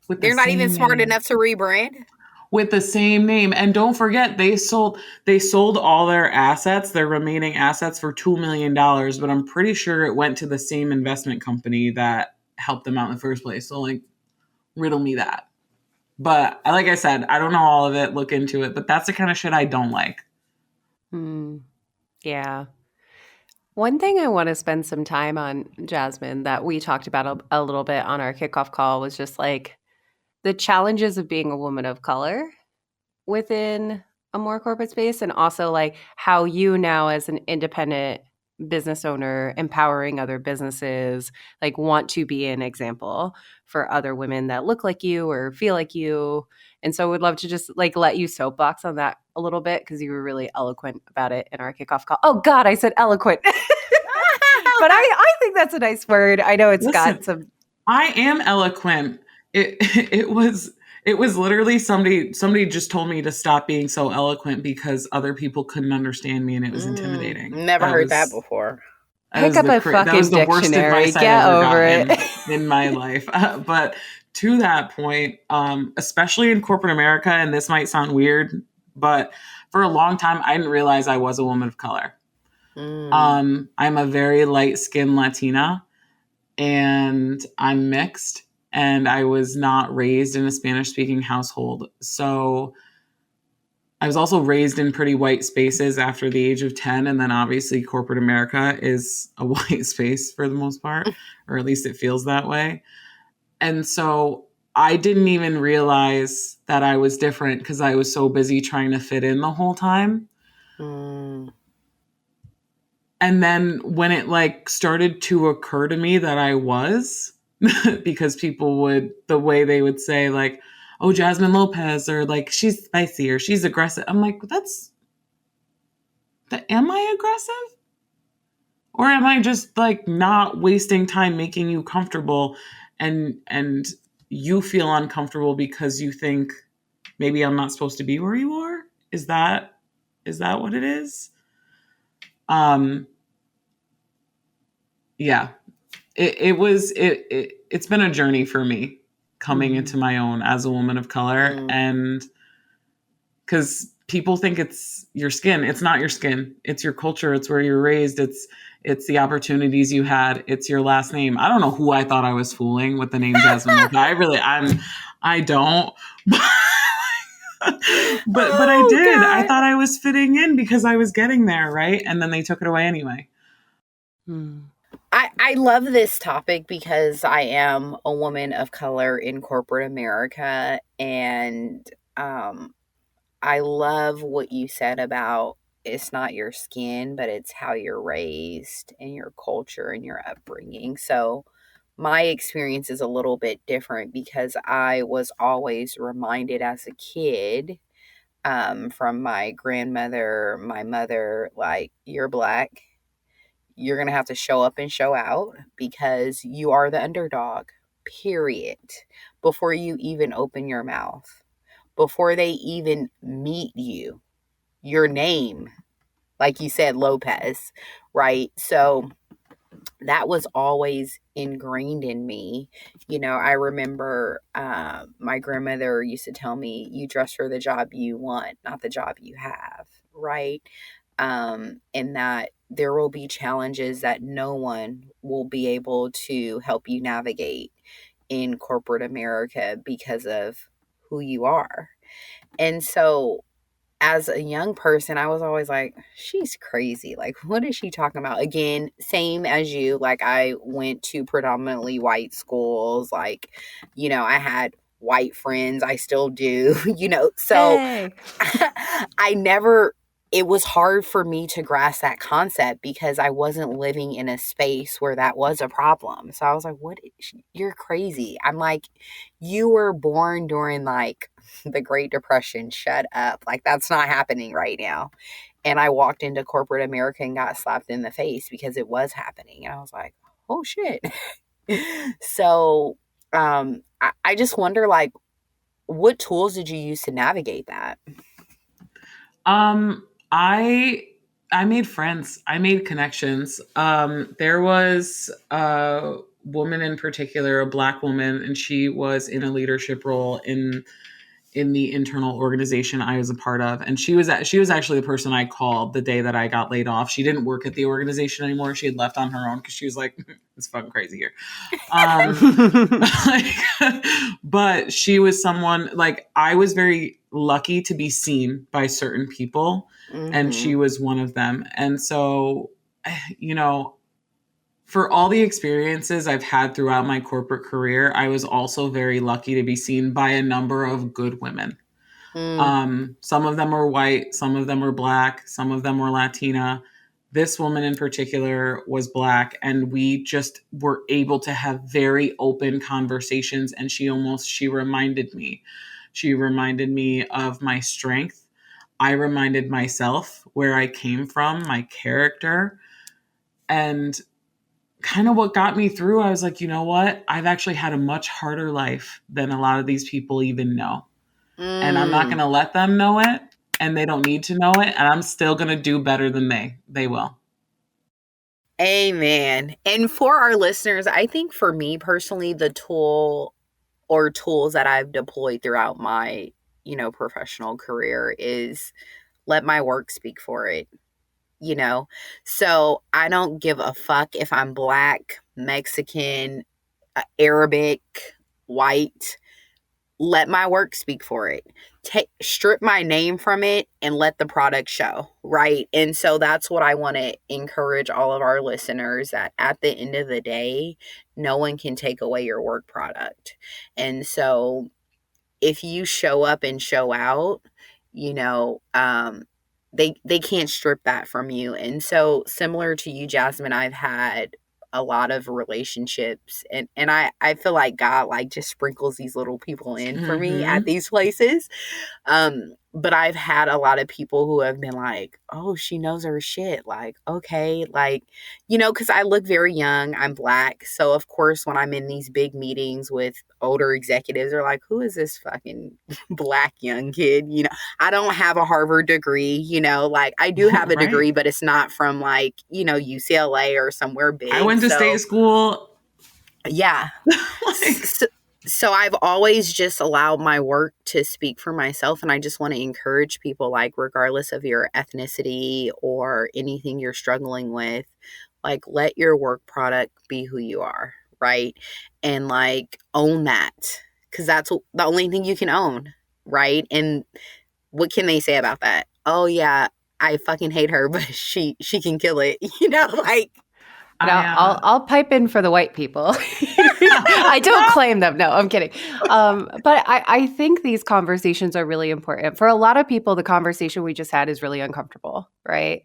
with They're the not even same smart name. enough to rebrand? With the same name. And don't forget, they sold all their assets, their remaining assets, for $2 million, but I'm pretty sure it went to the same investment company that helped them out in the first place. So like, riddle me that. But like I said, I don't know all of it, look into it, but that's the kind of shit I don't like. Yeah. One thing I want to spend some time on, Jazmyn, that we talked about a little bit on our kickoff call, was just like the challenges of being a woman of color within a more corporate space, and also like how you now, as an independent business owner empowering other businesses, like want to be an example for other women that look like you or feel like you. And so I would love to just like let you soapbox on that a little bit, because you were really eloquent about it in our kickoff call. Oh God, I said eloquent. But I think that's a nice word. I know it's got some. I am eloquent. It was literally somebody just told me to stop being so eloquent because other people couldn't understand me and it was intimidating. Never heard that before. Pick up a fucking that was the worst dictionary. advice I've Get ever over gotten it. in my life. But to that point, especially in corporate America, and this might sound weird, but for a long time, I didn't realize I was a woman of color. I'm a very light-skinned Latina, and I'm mixed, and I was not raised in a Spanish speaking household. So I was also raised in pretty white spaces after the age of 10. And then obviously corporate America is a white space for the most part, or at least it feels that way. And so I didn't even realize that I was different because I was so busy trying to fit in the whole time. Mm. And then when it like started to occur to me that I was, because people would, the way they would say like, oh, Jazmyn Lopez, or like she's spicy or she's aggressive. I'm like, am I aggressive? Or am I just like not wasting time making you comfortable and you feel uncomfortable because you think maybe I'm not supposed to be where you are? Is that what it is? Yeah. It's been a journey for me coming into my own as a woman of color. Mm. And because people think it's your skin. It's not your skin. It's your culture. It's where you're raised. It's the opportunities you had. It's your last name. I don't know who I thought I was fooling with the name Jazmyn Lopez. I don't. but I Oh, did. I God. thought I was fitting in because I was getting there, right? And then they took it away anyway. I love this topic because I am a woman of color in corporate America, and I love what you said about it's not your skin, but it's how you're raised and your culture and your upbringing. So my experience is a little bit different because I was always reminded as a kid, from my grandmother, my mother, like, you're black. You're going to have to show up and show out because you are the underdog, period. Before you even open your mouth, before they even meet you, your name, like you said, Lopez, right? So that was always ingrained in me. I remember my grandmother used to tell me, you dress for the job you want, not the job you have, right? And that there will be challenges that no one will be able to help you navigate in corporate America because of who you are. And so as a young person, I was always like, she's crazy. Like, what is she talking about? Again, same as you. Like, I went to predominantly white schools. Like, I had white friends. I still do, So Hey. I never, it was hard for me to grasp that concept because I wasn't living in a space where that was a problem. So I was like, you're crazy. I'm like, you were born during like the Great Depression. Shut up. Like, that's not happening right now. And I walked into corporate America and got slapped in the face because it was happening. And I was like, oh shit. So I just wonder, like, what tools did you use to navigate that? I made friends. I made connections. There was a woman in particular, a Black woman, and she was in a leadership role in the internal organization I was a part of. And she was actually the person I called the day that I got laid off. She didn't work at the organization anymore. She had left on her own because she was like, it's fucking crazy here. Like, but she was someone, like, I was very lucky to be seen by certain people, and she was one of them. And so, you know, for all the experiences I've had throughout my corporate career, I was also very lucky to be seen by a number of good women. Some of them were white, some of them were Black, some of them were Latina. This woman in particular was Black, and we just were able to have very open conversations. And she reminded me. She reminded me of my strength. I reminded myself where I came from, my character, and kind of what got me through. I was like, you know what? I've actually had a much harder life than a lot of these people even know. And I'm not going to let them know it, and they don't need to know it. And I'm still going to do better than they will. Amen. And for our listeners, I think for me personally, the tool or tools that I've deployed throughout my, professional career is let my work speak for it. So I don't give a fuck if I'm Black, Mexican, Arabic, white, let my work speak for it. Strip my name from it and let the product show, right? And so that's what I want to encourage all of our listeners, that at the end of the day, no one can take away your work product. And so if you show up and show out, you know, they can't strip that from you. And so similar to you, Jazmyn, I've had a lot of relationships, and I feel like God like just sprinkles these little people in for me at Mm-hmm. these places. But I've had a lot of people who have been like, oh, she knows her shit. Like, okay, like, you know, because I look very young, I'm Black. So, of course, when I'm in these big meetings with older executives, they're like, who is this fucking Black young kid? You know, I don't have a Harvard degree, you know, like I do have a Right. degree, but it's not from like, you know, UCLA or somewhere I big. went to state So, school. yeah. Like, So I've always just allowed my work to speak for myself. And I just want to encourage people, like, regardless of your ethnicity or anything you're struggling with, like, let your work product be who you are, right? And like, own that, because that's the only thing you can own, right? And what can they say about that? Oh, yeah, I fucking hate her, but she can kill it, you know, like, And I I'll pipe in for the white people. I don't claim them. No, I'm kidding. But I think these conversations are really important. For a lot of people, the conversation we just had is really uncomfortable, right?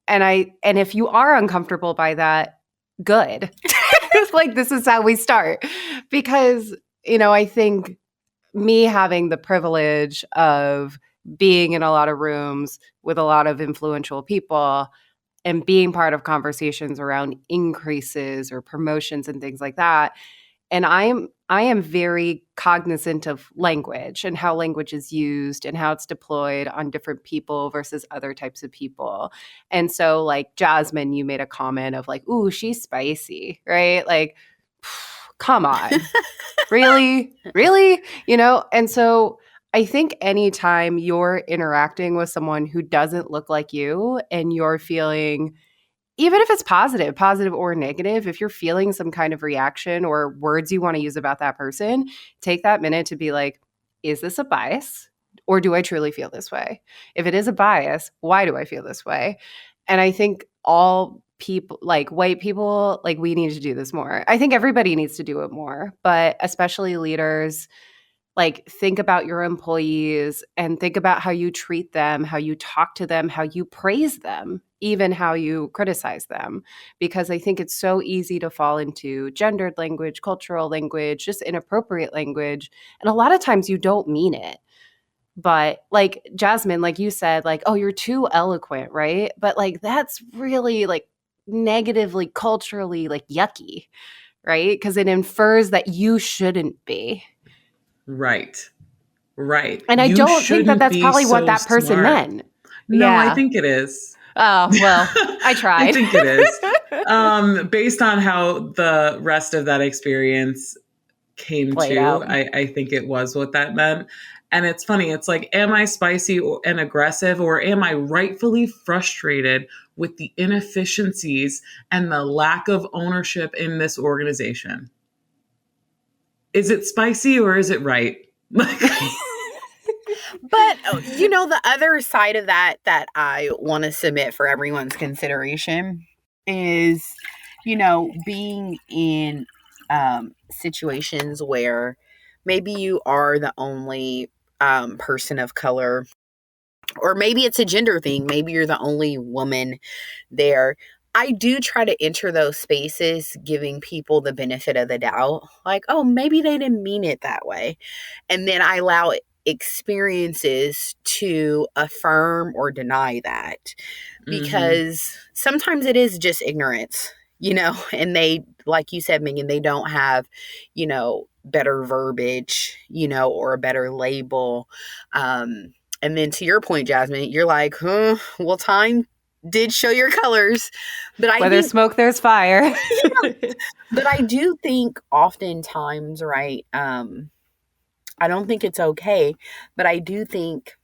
And if you are uncomfortable by that, good. Like this is how we start. Because, I think me having the privilege of being in a lot of rooms with a lot of influential people and being part of conversations around increases or promotions and things like that. And I am very cognizant of language and how language is used and how it's deployed on different people versus other types of people. And so like Jazmyn, you made a comment of like, ooh, she's spicy, right? Like, come on. Really? Really? And so I think anytime you're interacting with someone who doesn't look like you and you're feeling, even if it's positive or negative, if you're feeling some kind of reaction or words you want to use about that person, take that minute to be like, is this a bias? Or do I truly feel this way? If it is a bias, why do I feel this way? And I think all people, like white people, like we need to do this more. I think everybody needs to do it more, but especially leaders, like think about your employees and think about how you treat them, how you talk to them, how you praise them, even how you criticize them. Because I think it's so easy to fall into gendered language, cultural language, just inappropriate language. And a lot of times you don't mean it. But like Jazmyn, like you said, like, oh, you're too eloquent, right? But like that's really like negatively, culturally, like yucky, right? Because it infers that you shouldn't be. right. Right. And I You don't think that shouldn't that's be probably what so that person smart. meant. No, I Yeah. think it is. Oh, well, I I tried. think it is. Based on how the rest of that experience came Played to, out. I think it was what that meant. And it's funny. It's like, am I spicy and aggressive, or am I rightfully frustrated with the inefficiencies and the lack of ownership in this organization? Is it spicy or is it right? but you know, the other side of that I want to submit for everyone's consideration is, you know, being in situations where maybe you are the only person of color, or maybe it's a gender thing, maybe you're the only woman there. I do try to enter those spaces giving people the benefit of the doubt, like, oh, maybe they didn't mean it that way. And then I allow experiences to affirm or deny that, Mm-hmm. because sometimes it is just ignorance, you know, and they, like you said, Megan, they don't have, you know, better verbiage, you know, or a better label. And then to your point, Jazmyn, you're like, huh, well, time did show your colors. But I Where there's think, smoke, there's fire. but I do think oftentimes, right? I don't think it's okay, but I do think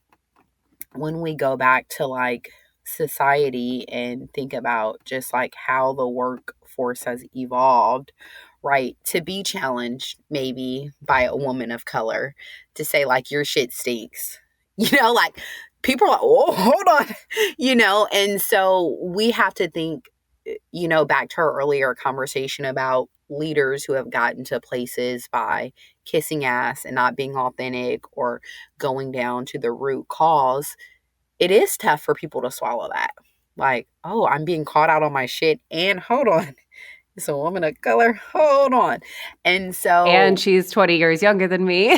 when we go back to like society and think about just like how the workforce has evolved, right? To be challenged maybe by a woman of color to say, like, your shit stinks. Like people are like, oh, hold on, and so we have to think, back to our earlier conversation about leaders who have gotten to places by kissing ass and not being authentic or going down to the root cause. It is tough for people to swallow that. Like, oh, I'm being caught out on my shit. And hold on, it's a woman of color. Hold on. And And so, she's 20 years younger than me.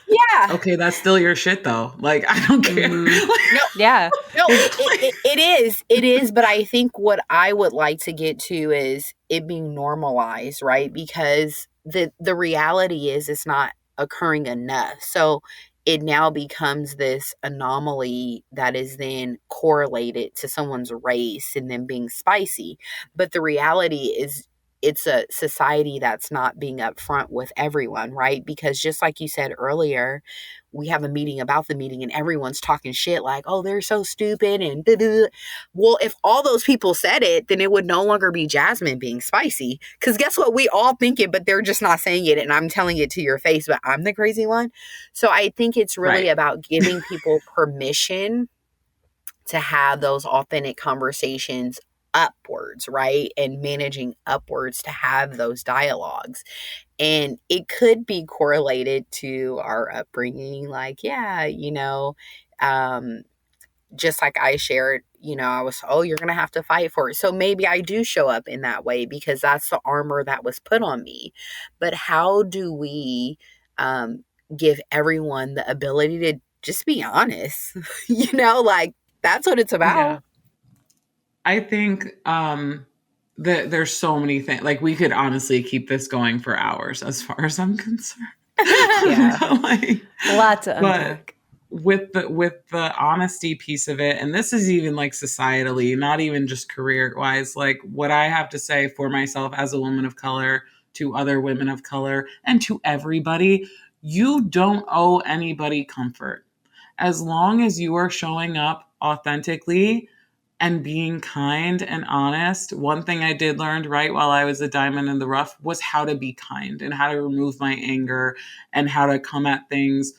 yeah. Okay, that's still your shit though. Like, I don't care. No, Yeah. no, it is. It is. But I think what I would like to get to is it being normalized, right? Because the reality is it's not occurring enough. So it now becomes this anomaly that is then correlated to someone's race and them being spicy. But the reality is it's a society that's not being upfront with everyone, right? Because just like you said earlier, we have a meeting about the meeting and everyone's talking shit like, oh, they're so stupid and da-da-da. Well, if all those people said it, then it would no longer be Jazmyn being spicy. Because guess what? We all think it, but they're just not saying it. And I'm telling it to your face, but I'm the crazy one. So I think it's really Right. about giving people permission to have those authentic conversations upwards, right? And managing upwards to have those dialogues. And it could be correlated to our upbringing. Like, yeah, um, just like I shared, I was, oh, you're going to have to fight for it. So maybe I do show up in that way because that's the armor that was put on me. But how do we give everyone the ability to just be honest? Like that's what it's Yeah. about. I think that there's so many things. Like, we could honestly keep this going for hours as far as I'm concerned. Yeah. But, like, Lots to but unpack. with the honesty piece of it, and this is even like societally, not even just career wise, like what I have to say for myself as a woman of color, to other women of color, and to everybody: you don't owe anybody comfort. As long as you are showing up authentically and being kind and honest. One thing I did learn, right, while I was a diamond in the rough, was how to be kind and how to remove my anger and how to come at things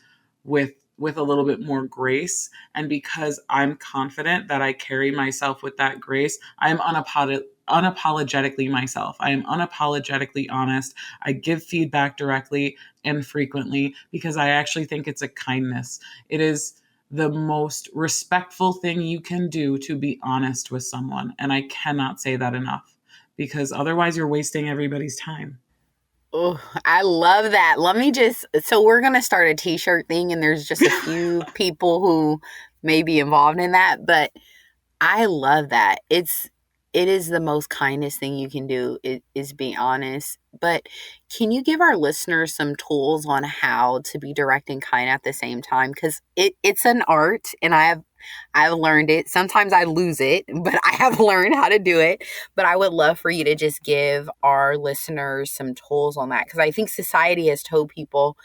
with a little bit more grace. And because I'm confident that I carry myself with that grace, I'm unapologetically myself. I am unapologetically honest. I give feedback directly and frequently because I actually think it's a kindness. It is the most respectful thing you can do to be honest with someone. And I cannot say that enough because otherwise you're wasting everybody's time. Oh, I love that. So we're going to start a t-shirt thing and there's just a few people who may be involved in that, but I love that. It is the most kindest thing you can do is be honest. But can you give our listeners some tools on how to be direct and kind at the same time? Because it's an art and I've learned it. Sometimes I lose it, but I have learned how to do it. But I would love for you to just give our listeners some tools on that. Because I think society has told people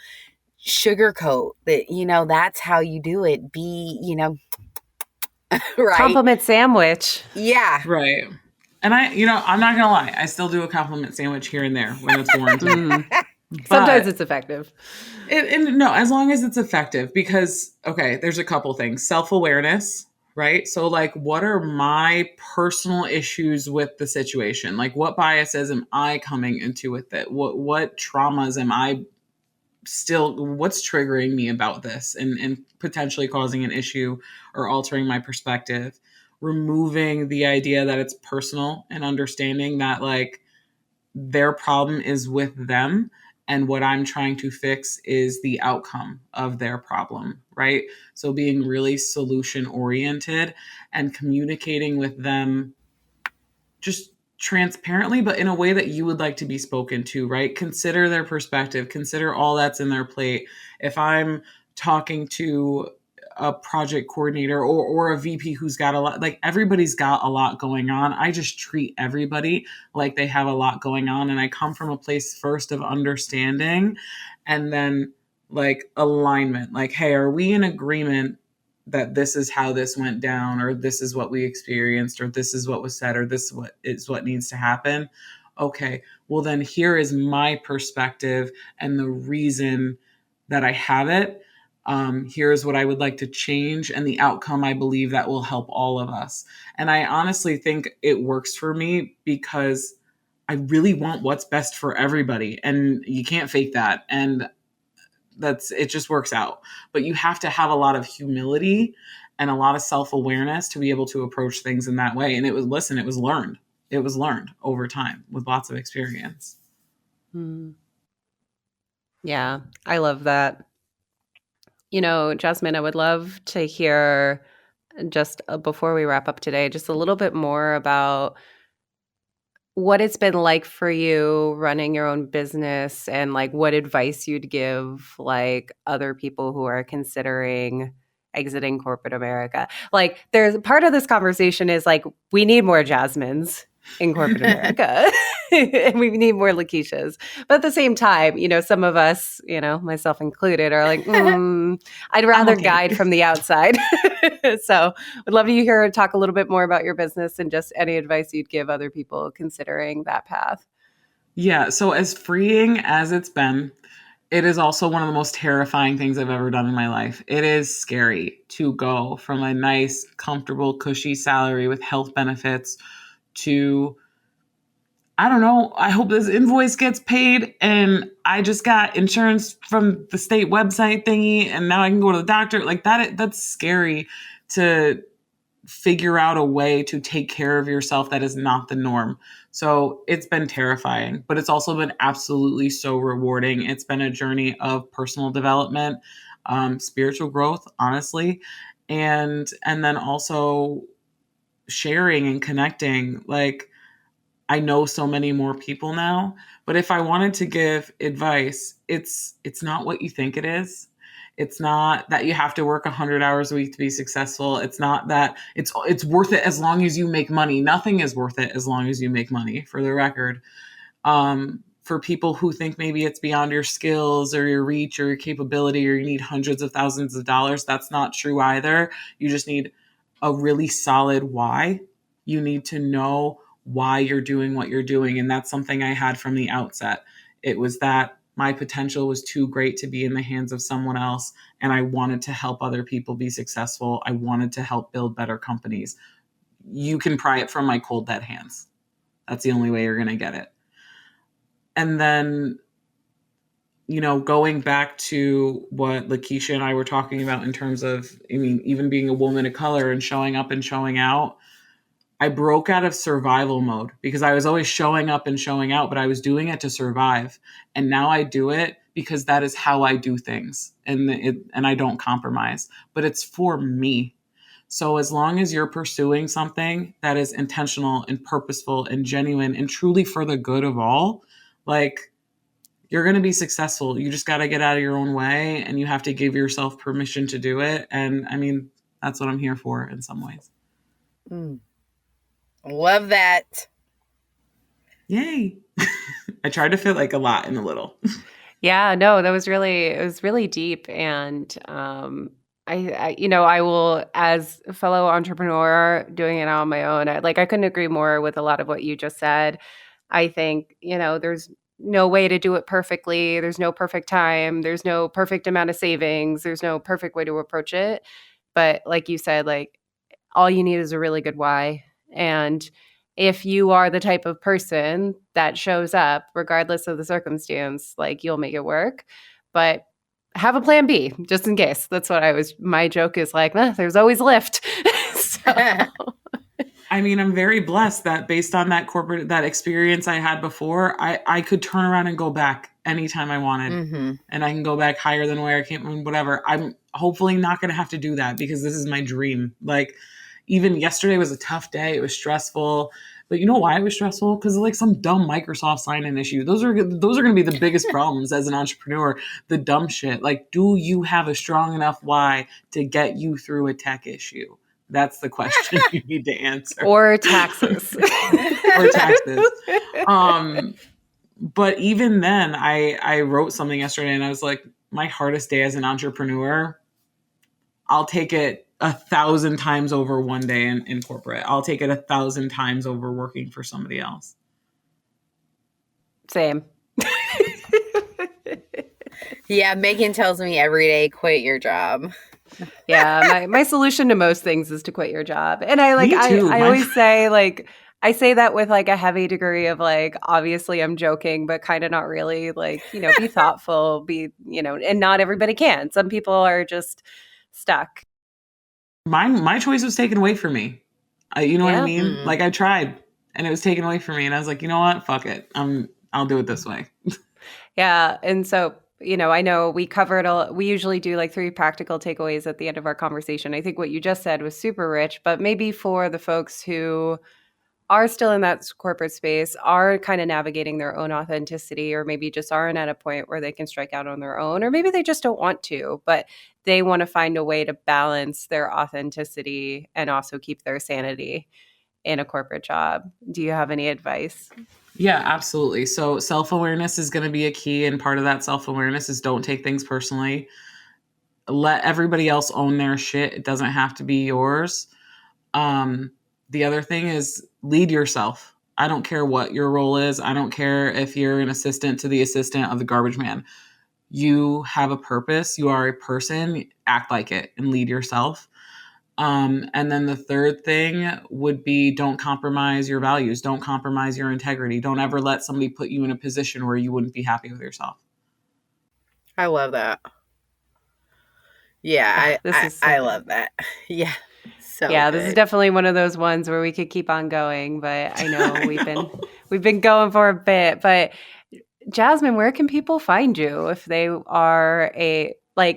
sugarcoat that, that's how you do it. Be, right. Compliment sandwich. Yeah. Right. And I'm not going to lie. I still do a compliment sandwich here and there when it's warranted. Sometimes it's effective. And no, as long as it's effective, because, okay, there's a couple things. Self-awareness, right? So, like, what are my personal issues with the situation? Like, what biases am I coming into with it? What traumas am I what's triggering me about this and potentially causing an issue or altering my perspective? Removing the idea that it's personal and understanding that, like, their problem is with them and what I'm trying to fix is the outcome of their problem, right? So being really solution oriented and communicating with them just transparently, but in a way that you would like to be spoken to, right? Consider their perspective, consider all that's in their plate. If I'm talking to a project coordinator or a VP who's got a lot, like, everybody's got a lot going on. I just treat everybody like they have a lot going on. And I come from a place first of understanding and then, like, alignment. Like, hey, are we in agreement that this is how this went down, or this is what we experienced, or this is what was said, or this is what needs to happen? okay, well, then here is my perspective and the reason that I have it. Here's what I would like to change and the outcome I believe that will help all of us. And I honestly think it works for me because I really want what's best for everybody. And you can't fake that. And it just works out. But you have to have a lot of humility and a lot of self-awareness to be able to approach things in that way. And it was learned. It was learned over time with lots of experience. Yeah, I love that. Jazmyn, I would love to hear just before we wrap up today, just a little bit more about what it's been like for you running your own business and like what advice you'd give like other people who are considering exiting corporate America. Like there's part of this conversation is like we need more Jazmyns in corporate America and we need more Lakeishas. But at the same time, some of us, myself included, are like, I'd rather okay. guide from the outside. So I'd love to hear talk a little bit more about your business and just any advice you'd give other people considering that path. Yeah. So as freeing as it's been, it is also one of the most terrifying things I've ever done in my life. It is scary to go from a nice, comfortable, cushy salary with health benefits to, I don't know, I hope this invoice gets paid and I just got insurance from the state website thingy and now I can go to the doctor. Like that's scary to figure out a way to take care of yourself that is not the norm. So it's been terrifying, but it's also been absolutely so rewarding. It's been a journey of personal development, spiritual growth, honestly, and then also sharing and connecting. Like I know so many more people now, but if I wanted to give advice, it's not what you think it is. It's not that you have to work 100 hours a week to be successful. It's not that it's worth it as long as you make money. Nothing is worth it as long as you make money, for the record. For people who think maybe it's beyond your skills or your reach or your capability or you need hundreds of thousands of dollars, that's not true either. You just need a really solid why. You need to know why you're doing what you're doing. And that's something I had from the outset. It was that my potential was too great to be in the hands of someone else. And I wanted to help other people be successful. I wanted to help build better companies. You can pry it from my cold, dead hands. That's the only way you're going to get it. And then, going back to what Lakeisha and I were talking about in terms of, even being a woman of color and showing up and showing out, I broke out of survival mode because I was always showing up and showing out, but I was doing it to survive. And now I do it because that is how I do things. And I don't compromise, but it's for me. So as long as you're pursuing something that is intentional and purposeful and genuine and truly for the good of all, like you're going to be successful. You just got to get out of your own way and you have to give yourself permission to do it. And that's what I'm here for in some ways. Love that. Yay. I tried to fit like a lot in a little. Yeah, no, it was really deep. And I will, as a fellow entrepreneur doing it on my own, I couldn't agree more with a lot of what you just said. I think, there's no way to do it perfectly. There's no perfect time. There's no perfect amount of savings. There's no perfect way to approach it. But like you said, like all you need is a really good why. And if you are the type of person that shows up regardless of the circumstance, like you'll make it work. But have a plan B just in case. That's what my joke is like, there's always Lyft. I'm very blessed that based on that experience I had before, I could turn around and go back anytime I wanted. Mm-hmm. And I can go back higher than where I came, whatever. I'm hopefully not going to have to do that because this is my dream. Like even yesterday was a tough day. It was stressful. But you know why it was stressful? Because like some dumb Microsoft sign-in issue. Those are going to be the biggest problems as an entrepreneur. The dumb shit. Like, do you have a strong enough why to get you through a tech issue? That's the question you need to answer. Or taxes. Or taxes. But even then, I wrote something yesterday and I was like, my hardest day as an entrepreneur, I'll take it 1,000 times over one day in corporate. I'll take it 1,000 times over working for somebody else. Same. Yeah, Megan tells me every day, quit your job. Yeah, my solution to most things is to quit your job. And I like Me too. I always say like I say that with like a heavy degree of like obviously I'm joking, but kind of not really, like, be thoughtful, and not everybody can. Some people are just stuck. My choice was taken away from me. You know what I Yeah. mean? Mm. Like I tried and it was taken away from me, and I was like, you know what? Fuck it. I'll do it this way. Yeah. And so, I know we usually do like 3 practical takeaways at the end of our conversation. I think what you just said was super rich, but maybe for the folks who are still in that corporate space, are kind of navigating their own authenticity, or maybe just aren't at a point where they can strike out on their own, or maybe they just don't want to, but they want to find a way to balance their authenticity and also keep their sanity in a corporate job. Do you have any advice? Yeah, absolutely. So self-awareness is going to be a key, and part of that self-awareness is don't take things personally. Let everybody else own their shit. It doesn't have to be yours. Um, the other thing is lead yourself. I don't care what your role is. I don't care if you're an assistant to the assistant of the garbage man. You have a purpose. You are a person. Act like it and lead yourself. And then the third thing would be don't compromise your values. Don't compromise your integrity. Don't ever let somebody put you in a position where you wouldn't be happy with yourself. I love that. Yeah, Ah, this is so I good. love that. Yeah, so Yeah, this is good. definitely one of those ones where we could keep on going, but I know we've been going for a bit. But Jazmyn, where can people find you if they are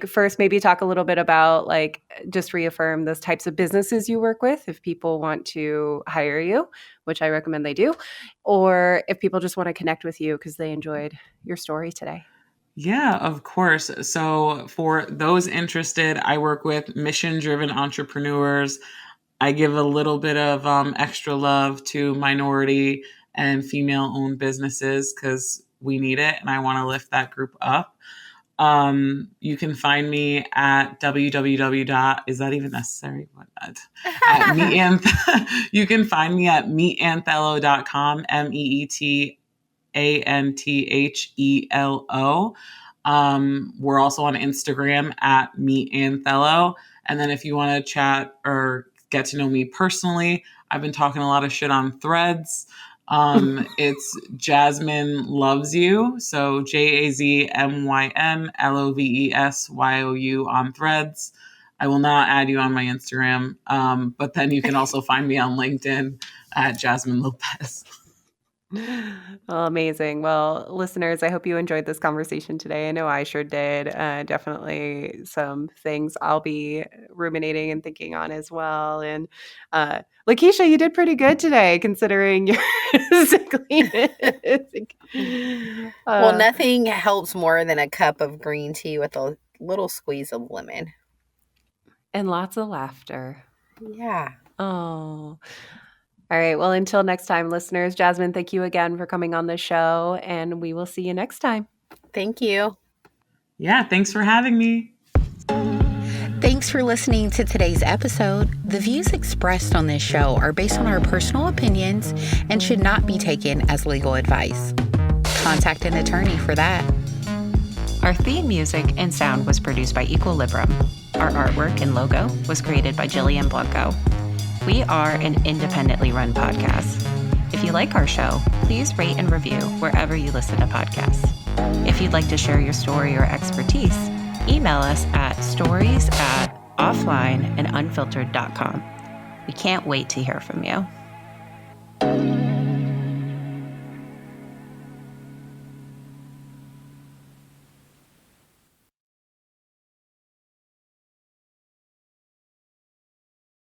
first maybe talk a little bit about like just reaffirm those types of businesses you work with if people want to hire you, which I recommend they do, or if people just want to connect with you because they enjoyed your story today. Yeah, of course. So, for those interested, I work with mission driven entrepreneurs. I give a little bit of extra love to minority and female owned businesses because we need it, and I want to lift that group up. You can find me at www. Is that even necessary? What? At you can find me at meetanthelo.com, meetanthelo. We're also on Instagram at meetanthelo. And then if you want to chat or get to know me personally, I've been talking a lot of shit on Threads. It's Jazmyn Loves You. So JazmynLovesYou on Threads. I will not add you on my Instagram. But then you can also find me on LinkedIn at Jazmyn Lopez. Well, amazing. Well, listeners, I hope you enjoyed this conversation today. I know I sure did. Definitely some things I'll be ruminating and thinking on as well. And Lakeisha, you did pretty good today considering your sickliness. Well, uh, nothing helps more than a cup of green tea with a little squeeze of lemon. and lots of laughter. Yeah. Oh. All right. Well, until next time, listeners, Jazmyn, thank you again for coming on the show, and we will see you next time. Thank you. Yeah, thanks for having me. Thanks for listening to today's episode. The views expressed on this show are based on our personal opinions and should not be taken as legal advice. Contact an attorney for that. Our theme music and sound was produced by Equilibrium. Our artwork and logo was created by Jillian Blanco. We are an independently run podcast. If you like our show, please rate and review wherever you listen to podcasts. If you'd like to share your story or expertise, email us at stories@offlineandunfiltered.com. We can't wait to hear from you.